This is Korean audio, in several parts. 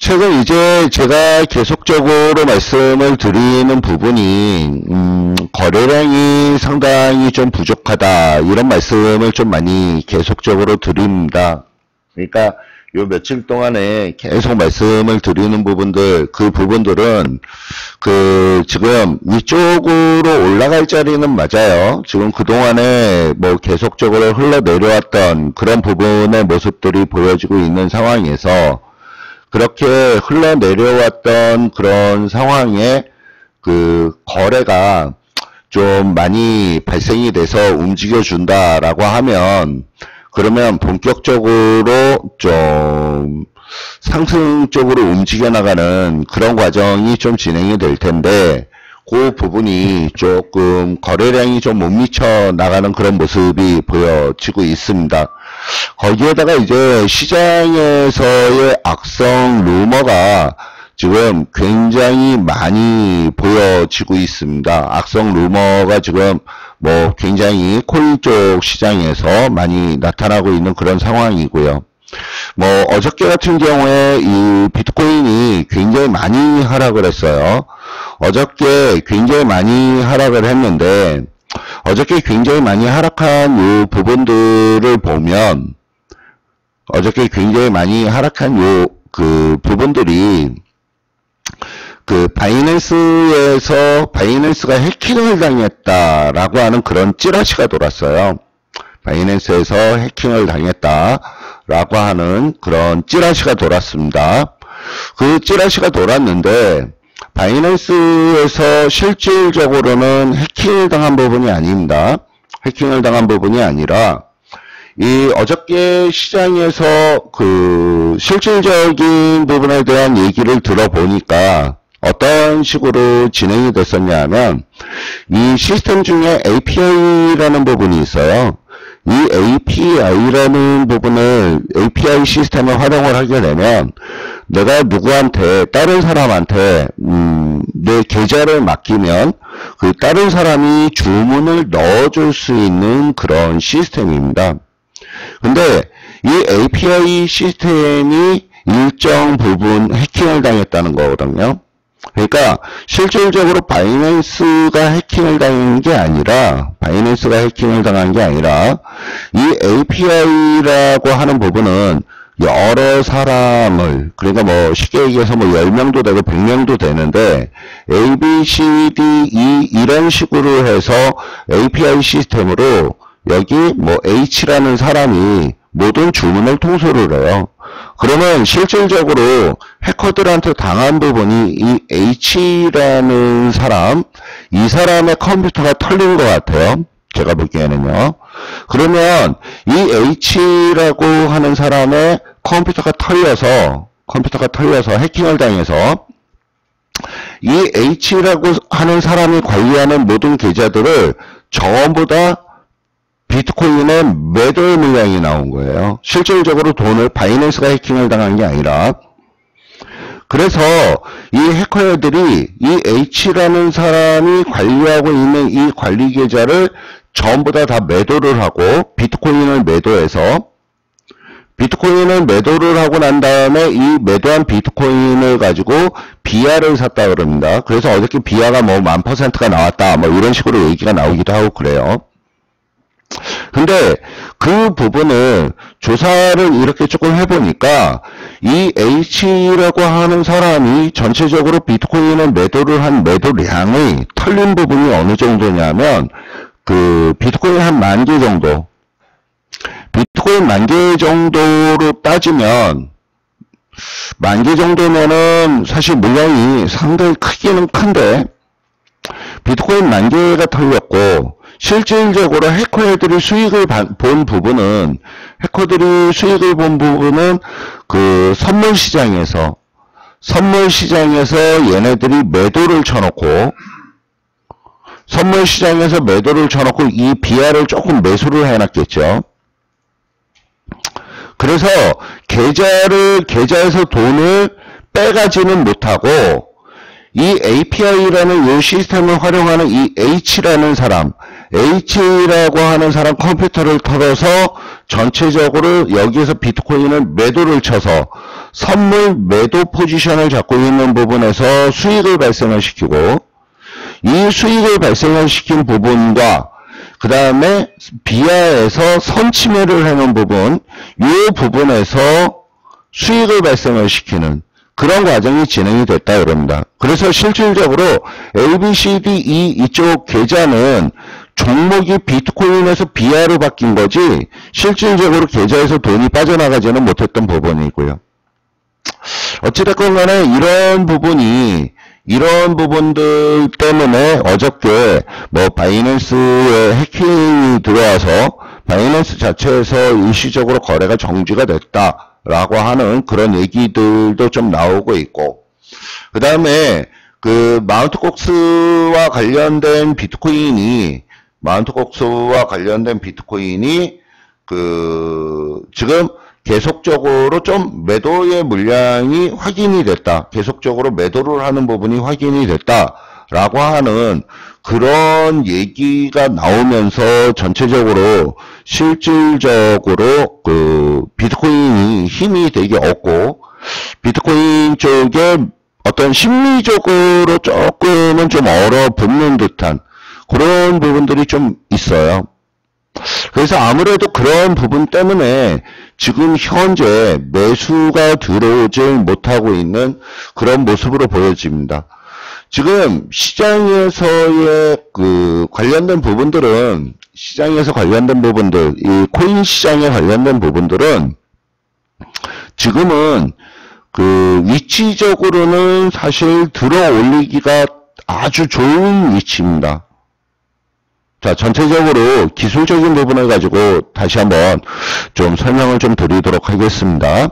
최근 이제 제가 계속적으로 말씀을 드리는 부분이 거래량이 상당히 좀 부족하다 이런 말씀을 좀 많이 계속적으로 드립니다. 그러니까 요 며칠 동안에 계속 말씀을 드리는 부분들, 그 부분들은 지금 위쪽으로 올라갈 자리는 맞아요. 지금 그동안에 뭐 계속적으로 흘러내려왔던 그런 부분의 모습들이 보여지고 있는 상황에서 그렇게 흘러내려왔던 그런 상황에 거래가 좀 많이 발생이 돼서 움직여준다라고 하면, 그러면 본격적으로 좀 상승적으로 움직여 나가는 그런 과정이 좀 진행이 될 텐데, 그 부분이 조금 거래량이 좀 못 미쳐 나가는 그런 모습이 보여지고 있습니다. 거기에다가 이제 시장에서의 악성 루머가 지금 굉장히 많이 보여지고 있습니다. 악성 루머가 지금 뭐 굉장히 코인 쪽 시장에서 많이 나타나고 있는 그런 상황이고요. 뭐 어저께 같은 경우에 이 비트코인이 굉장히 많이 하락을 했어요. 어저께 굉장히 많이 하락을 했는데, 어저께 굉장히 많이 하락한 이 부분들을 보면, 어저께 굉장히 많이 하락한 요 부분들이 바이낸스가 해킹을 당했다라고 하는 그런 찌라시가 돌았어요. 바이낸스에서 해킹을 당했다라고 하는 그런 찌라시가 돌았습니다. 그 찌라시가 돌았는데, 바이낸스에서 실질적으로는 해킹을 당한 부분이 아닙니다. 해킹을 당한 부분이 아니라, 이 어저께 시장에서 실질적인 부분에 대한 얘기를 들어보니까 어떤 식으로 진행이 됐었냐면, 이 시스템 중에 API라는 부분이 있어요. 이 API라는 부분을, API 시스템을 활용을 하게 되면 내가 누구한테, 다른 사람한테 내 계좌를 맡기면 그 다른 사람이 주문을 넣어줄 수 있는 그런 시스템입니다. 근데 이 API 시스템이 일정 부분 해킹을 당했다는 거거든요. 그러니까 실질적으로 바이낸스가 해킹을 당한 게 아니라, 이 API라고 하는 부분은 여러 사람을, 그러니까 뭐 쉽게 얘기해서 뭐 10명도 되고 100명도 되는데, A, B, C, D, E 이런 식으로 해서 API 시스템으로 여기 뭐 H라는 사람이 모든 주문을 통솔을 해요. 그러면 실질적으로 해커들한테 당한 부분이 이 H라는 사람, 이 사람의 컴퓨터가 털린 것 같아요. 제가 보기에는요. 그러면 이 H라고 하는 사람의 컴퓨터가 털려서 해킹을 당해서 이 H라고 하는 사람이 관리하는 모든 계좌들을 전부 다 비트코인의 매도의 물량이 나온 거예요. 실질적으로 돈을 바이낸스가 해킹을 당한 게 아니라. 그래서 이 해커들이 이 H라는 사람이 관리하고 있는 이 관리 계좌를 전부 다 매도를 하고, 비트코인을 매도해서, 비트코인을 매도를 하고 난 다음에 이 매도한 비트코인을 가지고 비아를 샀다 그럽니다. 그래서 어저께 비아가 뭐 10,000%가 나왔다 뭐 이런 식으로 얘기가 나오기도 하고 그래요. 근데 그 부분을 조사를 이렇게 조금 해보니까 이 H라고 하는 사람이 전체적으로 비트코인을 매도를 한 매도량이 털린 부분이 어느 정도냐면, 비트코인 한 10,000개 정도, 비트코인 10,000개 정도로 따지면, 10,000개 정도면은 사실 물량이 상당히 크기는 큰데, 비트코인 10,000개가 털렸고, 실질적으로 해커들이 수익을 본 부분은, 선물시장에서 얘네들이 매도를 쳐놓고, 이 비아를 조금 매수를 해놨겠죠. 그래서 계좌에서 돈을 빼가지는 못하고, 이 API라는 이 시스템을 활용하는 이 H라는 사람, H라고 하는 사람 컴퓨터를 털어서 전체적으로 여기에서 비트코인을 매도를 쳐서 선물 매도 포지션을 잡고 있는 부분에서 수익을 발생을 시키고, 이 수익을 발생을 시킨 부분과 그 다음에 비하에서 선침해를 하는 부분, 이 부분에서 수익을 발생을 시키는 그런 과정이 진행이 됐다 그럽니다. 그래서 실질적으로 ABCDE 이쪽 계좌는 종목이 비트코인에서 비하로 바뀐 거지 실질적으로 계좌에서 돈이 빠져나가지는 못했던 부분이고요. 어찌됐건 간에 이런 부분들 때문에 어저께 뭐 바이낸스에 해킹이 들어와서 바이낸스 자체에서 일시적으로 거래가 정지가 됐다라고 하는 그런 얘기들도 좀 나오고 있고, 그 다음에 그 마운트 kok스와 관련된 비트코인이 지금 계속적으로 좀 매도의 물량이 확인이 됐다. 계속적으로 매도를 하는 부분이 확인이 됐다라고 하는 그런 얘기가 나오면서 전체적으로 실질적으로 그 비트코인이 힘이 되게 없고, 비트코인 쪽에 어떤 심리적으로 조금은 좀 얼어붙는 듯한 그런 부분들이 좀 있어요. 그래서 아무래도 그런 부분 때문에 지금 현재 매수가 들어오질 못하고 있는 그런 모습으로 보여집니다. 지금 시장에서의 그 관련된 부분들은, 이 코인 시장에 관련된 부분들은 지금은 그 위치적으로는 사실 들어 올리기가 아주 좋은 위치입니다. 자, 전체적으로 기술적인 부분을 가지고 다시 한번 좀 설명을 좀 드리도록 하겠습니다.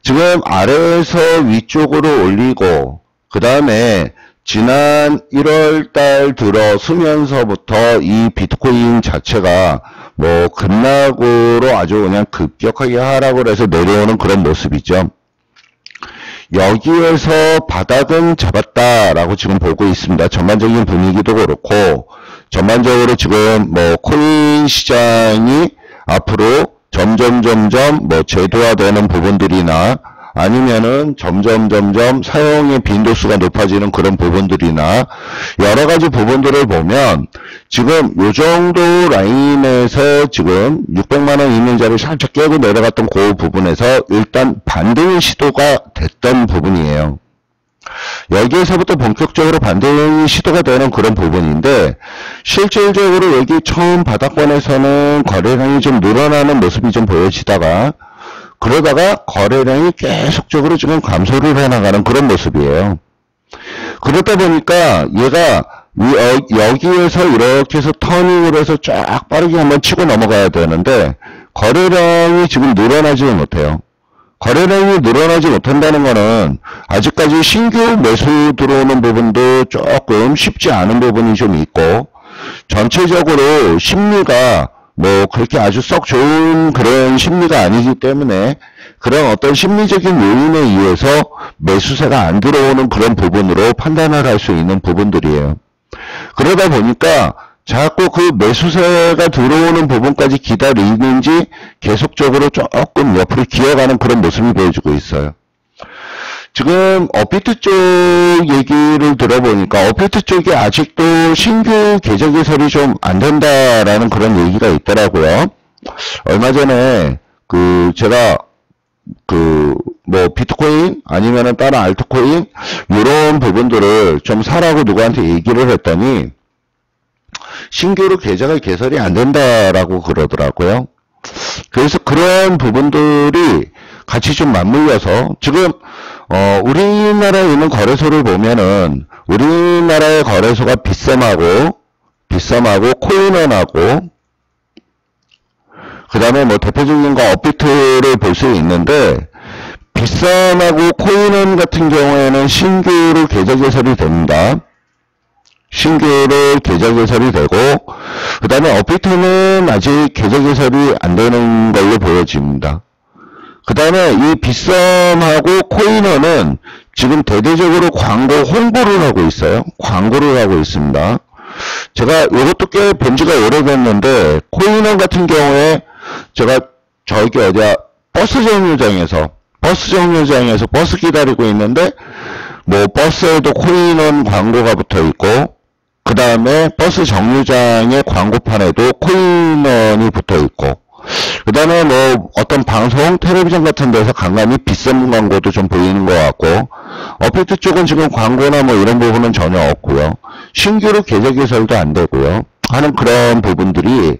지금 아래에서 위쪽으로 올리고, 그 다음에 지난 1월달 들어서면서부터 이 비트코인 자체가 뭐 급락으로 아주 그냥 급격하게 하락을 해서 내려오는 그런 모습이죠. 여기에서 바닥은 잡았다라고 지금 보고 있습니다. 전반적인 분위기도 그렇고, 전반적으로 지금 뭐 코인 시장이 앞으로 점점 뭐 제도화되는 부분들이나 아니면은 점점 사용의 빈도수가 높아지는 그런 부분들이나 여러 가지 부분들을 보면 지금 요 정도 라인에서 지금 600만원 이면자를 살짝 깨고 내려갔던 그 부분에서 일단 반등의 시도가 됐던 부분이에요. 여기에서부터 본격적으로 반등이 시도가 되는 그런 부분인데, 실질적으로 여기 처음 바닥권에서는 거래량이 좀 늘어나는 모습이 좀 보여지다가, 그러다가 거래량이 계속적으로 지금 감소를 해나가는 그런 모습이에요. 그러다 보니까 얘가 여기에서 이렇게 해서 터닝을 해서 쫙 빠르게 한번 치고 넘어가야 되는데, 거래량이 지금 늘어나지 못해요. 거래량이 늘어나지 못한다는 거는 아직까지 신규 매수 들어오는 부분도 조금 쉽지 않은 부분이 좀 있고, 전체적으로 심리가 뭐 그렇게 아주 썩 좋은 그런 심리가 아니기 때문에 그런 어떤 심리적인 요인에 의해서 매수세가 안 들어오는 그런 부분으로 판단을 할 수 있는 부분들이에요. 그러다 보니까 자꾸 그 매수세가 들어오는 부분까지 기다리는지 계속적으로 조금 옆으로 기어가는 그런 모습이 보여주고 있어요. 지금 업비트 쪽 얘기를 들어보니까 업비트 쪽이 아직도 신규 계좌 개설이 좀 안 된다라는 그런 얘기가 있더라고요. 얼마 전에 제가 뭐 비트코인 아니면은 다른 알트코인 이런 부분들을 좀 사라고 누구한테 얘기를 했더니 신규로 계좌가 개설이 안 된다라고 그러더라고요. 그래서 그런 부분들이 같이 좀 맞물려서 지금 우리나라에 있는 거래소를 보면은 우리나라의 거래소가 빗썸하고 코인원하고 그 다음에 뭐 대표적인 거 업비트를 볼 수 있는데, 빗썸하고 코인원 같은 경우에는 신규로 계좌 개설이 됩니다. 신규로 계좌 개설이 되고, 그 다음에 업비트는 아직 계좌 개설이 안 되는 걸로 보여집니다. 그 다음에 이 빗썸하고 코인원은 지금 대대적으로 광고 홍보를 하고 있어요. 광고를 하고 있습니다. 제가 이것도 꽤 본 지가 오래됐는데, 코인원 같은 경우에 제가 저기 어디야, 버스 정류장에서 버스 기다리고 있는데, 뭐 버스에도 코인원 광고가 붙어 있고, 그 다음에 버스 정류장의 광고판에도 코인원이 붙어 있고, 그 다음에 뭐 어떤 방송, 텔레비전 같은 데서 간간히 비싼 광고도 좀 보이는 것 같고, 어페이트 쪽은 지금 광고나 뭐 이런 부분은 전혀 없고요. 신규로 계좌 개설도 안 되고요. 하는 그런 부분들이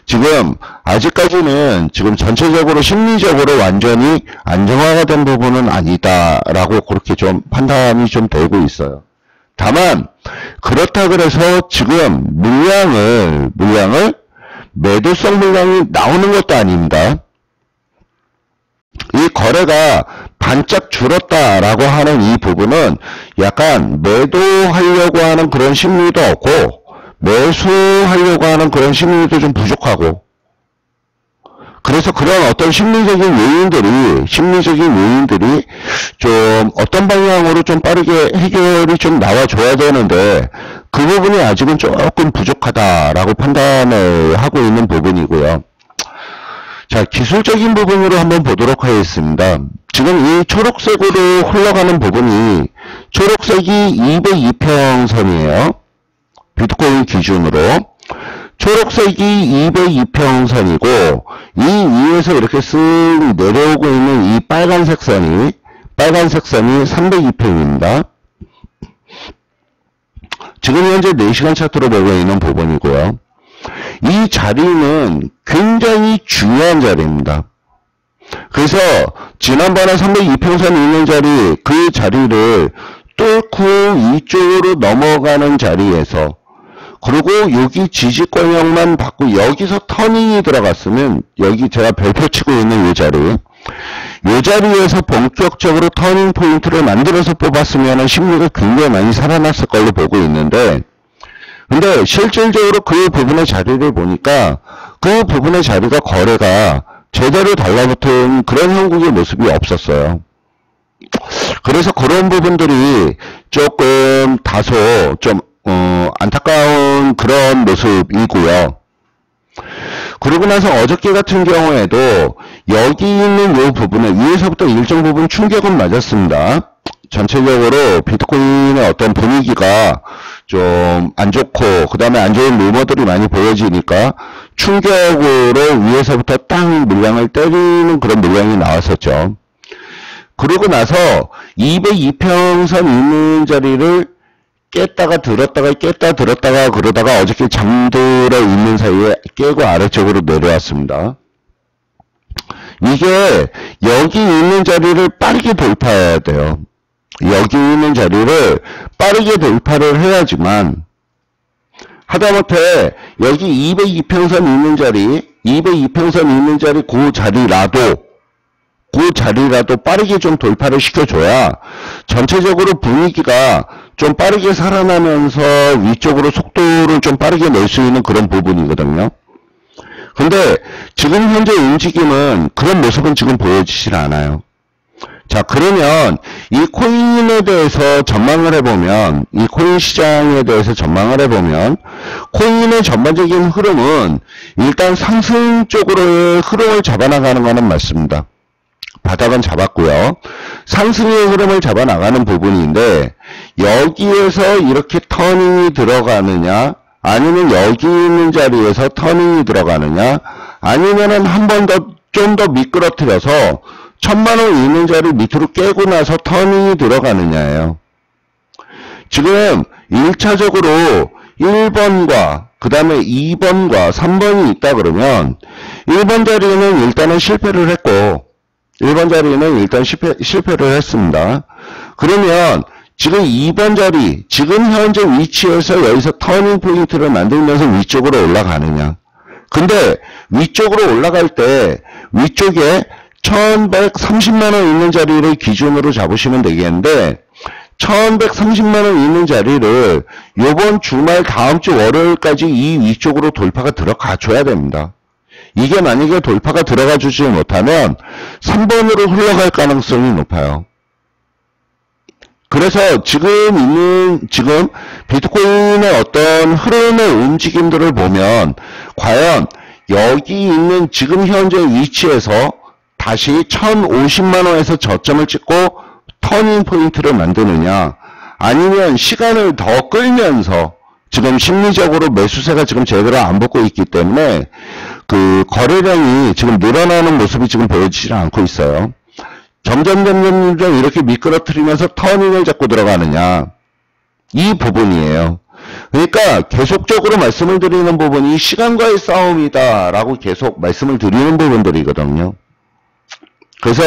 지금 아직까지는 지금 전체적으로 심리적으로 완전히 안정화가 된 부분은 아니다라고 그렇게 좀 판단이 좀 되고 있어요. 다만 그렇다 그래서 지금 물량을 매도성 물량이 나오는 것도 아닙니다. 이 거래가 반짝 줄었다라고 하는 이 부분은 약간 매도하려고 하는 그런 심리도 없고 매수하려고 하는 그런 심리도 좀 부족하고, 그래서 그런 어떤 심리적인 요인들이 좀 어떤 방향으로 좀 빠르게 해결이 좀 나와줘야 되는데 그 부분이 아직은 조금 부족하다라고 판단을 하고 있는 부분이고요. 자, 기술적인 부분으로 한번 보도록 하겠습니다. 지금 이 초록색으로 흘러가는 부분이 초록색이 202평선이에요. 비트코인 기준으로. 초록색이 202평선이고 이 위에서 이렇게 쓱 내려오고 있는 이 빨간색 선이 302평입니다. 지금 현재 4시간 차트로 보고 있는 부분이고요. 이 자리는 굉장히 중요한 자리입니다. 그래서 지난번에 302평선이 있는 자리, 그 자리를 뚫고 위쪽으로 넘어가는 자리에서, 그리고 여기 지지권역만 받고 여기서 터닝이 들어갔으면, 여기 제가 별표 치고 있는 이 자리에서 본격적으로 터닝 포인트를 만들어서 뽑았으면 심리가 굉장히 많이 살아났을 걸로 보고 있는데, 근데 실질적으로 그 부분의 자리를 보니까 그 부분의 자리가 거래가 제대로 달라붙은 그런 형국의 모습이 없었어요. 그래서 그런 부분들이 조금 다소 좀 안타까운 그런 모습이고요. 그러고 나서 어저께 같은 경우에도 여기 있는 이 부분에 위에서부터 일정 부분 충격은 맞았습니다. 전체적으로 비트코인의 어떤 분위기가 좀 안 좋고 그 다음에 안 좋은 루머들이 많이 보여지니까 충격으로 위에서부터 땅 물량을 때리는 그런 물량이 나왔었죠. 그러고 나서 202평선 있는 자리를 깼다가 들었다가 그러다가 어저께 잠들어 있는 사이에 깨고 아래쪽으로 내려왔습니다. 이게 여기 있는 자리를 빠르게 돌파해야 돼요. 여기 있는 자리를 빠르게 돌파를 해야지만, 하다못해 여기 202평선 있는 자리, 그 자리라도 빠르게 좀 돌파를 시켜줘야 전체적으로 분위기가 좀 빠르게 살아나면서 위쪽으로 속도를 좀 빠르게 낼 수 있는 그런 부분이거든요. 근데 지금 현재 움직임은 그런 모습은 지금 보여지질 않아요. 자, 그러면 이 코인에 대해서 전망을 해보면, 이 코인 시장에 대해서 전망을 해보면, 코인의 전반적인 흐름은 일단 상승 쪽으로의 흐름을 잡아나가는 것은 맞습니다. 바닥은 잡았고요. 상승의 흐름을 잡아나가는 부분인데, 여기에서 이렇게 터닝이 들어가느냐, 아니면 여기 있는 자리에서 터닝이 들어가느냐, 아니면은 한 번 더, 좀 더 미끄러뜨려서 1000만원 있는 자리 밑으로 깨고 나서 터닝이 들어가느냐예요. 지금 1차적으로 1번과 그 다음에 2번과 3번이 있다 그러면 1번 자리는 일단은 실패를 했고 1번 자리는 일단 실패를 했습니다. 그러면 지금 2번 자리, 지금 현재 위치에서 여기서 터닝 포인트를 만들면서 위쪽으로 올라가느냐. 근데 위쪽으로 올라갈 때 위쪽에 1130만원 있는 자리를 기준으로 잡으시면 되겠는데 1130만원 있는 자리를 요번 주말 다음주 월요일까지 이 위쪽으로 돌파가 들어가 줘야 됩니다. 이게 만약에 돌파가 들어가 주지 못하면 3번으로 흘러갈 가능성이 높아요. 그래서 지금 비트코인의 어떤 흐름의 움직임들을 보면 과연 여기 있는 지금 현재 위치에서 다시 1050만원에서 저점을 찍고 터닝 포인트를 만드느냐, 아니면 시간을 더 끌면서 지금 심리적으로 매수세가 지금 제대로 안 붙고 있기 때문에 그 거래량이 지금 늘어나는 모습이 지금 보여지지 않고 있어요. 점점 이렇게 미끄러뜨리면서 터닝을 잡고 들어가느냐, 이 부분이에요. 그러니까 계속적으로 말씀을 드리는 부분이 시간과의 싸움이다 라고 계속 말씀을 드리는 부분들이거든요. 그래서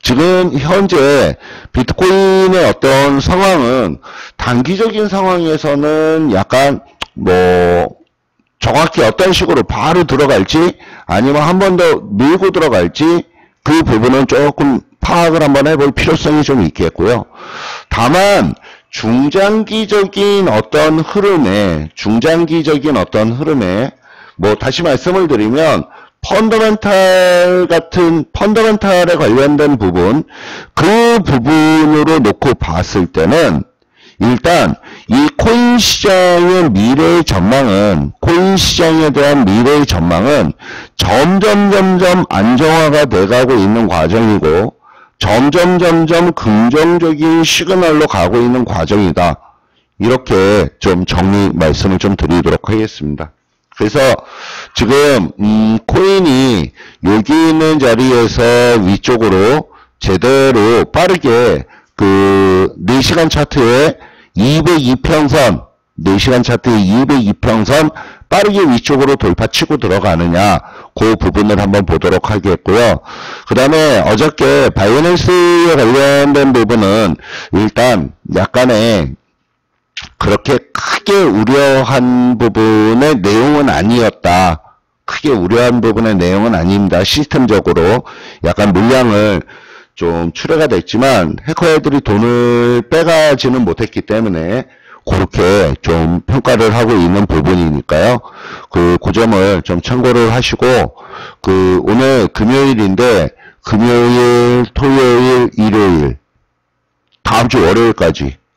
지금 현재 비트코인의 어떤 상황은 단기적인 상황에서는 약간 정확히 어떤 식으로 바로 들어갈지 아니면 한 번 더 밀고 들어갈지 그 부분은 조금 파악을 한번 해볼 필요성이 좀 있겠고요. 다만 중장기적인 어떤 흐름에 다시 말씀을 드리면 펀더멘탈에 관련된 부분, 그 부분으로 놓고 봤을 때는 일단 이 코인 시장의 미래의 전망은, 코인 시장에 대한 미래의 전망은 점점 안정화가 돼가고 있는 과정이고 점점 긍정적인 시그널로 가고 있는 과정이다. 이렇게 좀 정리 말씀을 좀 드리도록 하겠습니다. 그래서 지금 코인이 여기 있는 자리에서 위쪽으로 제대로 빠르게 그 4시간 차트에 202평선, 4시간 차트의 202평선 빠르게 위쪽으로 돌파치고 들어가느냐, 그 부분을 한번 보도록 하겠고요. 그 다음에 어저께 바이낸스에 관련된 부분은 일단 약간의 그렇게 크게 우려한 부분의 내용은 아니었다. 크게 우려한 부분의 내용은 아닙니다. 시스템적으로 약간 물량을 좀 출회가 됐지만 해커들이 돈을 빼가지는 못했기 때문에 그렇게 좀 평가를 하고 있는 부분이니까요. 그 점을 좀 참고를 하시고, 오늘 금요일인데 금요일, 토요일, 일요일, 다음 주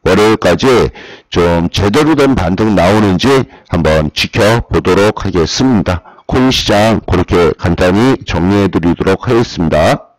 월요일까지 좀 제대로 된 반등 나오는지 한번 지켜보도록 하겠습니다. 코인 시장 그렇게 간단히 정리해 드리도록 하겠습니다.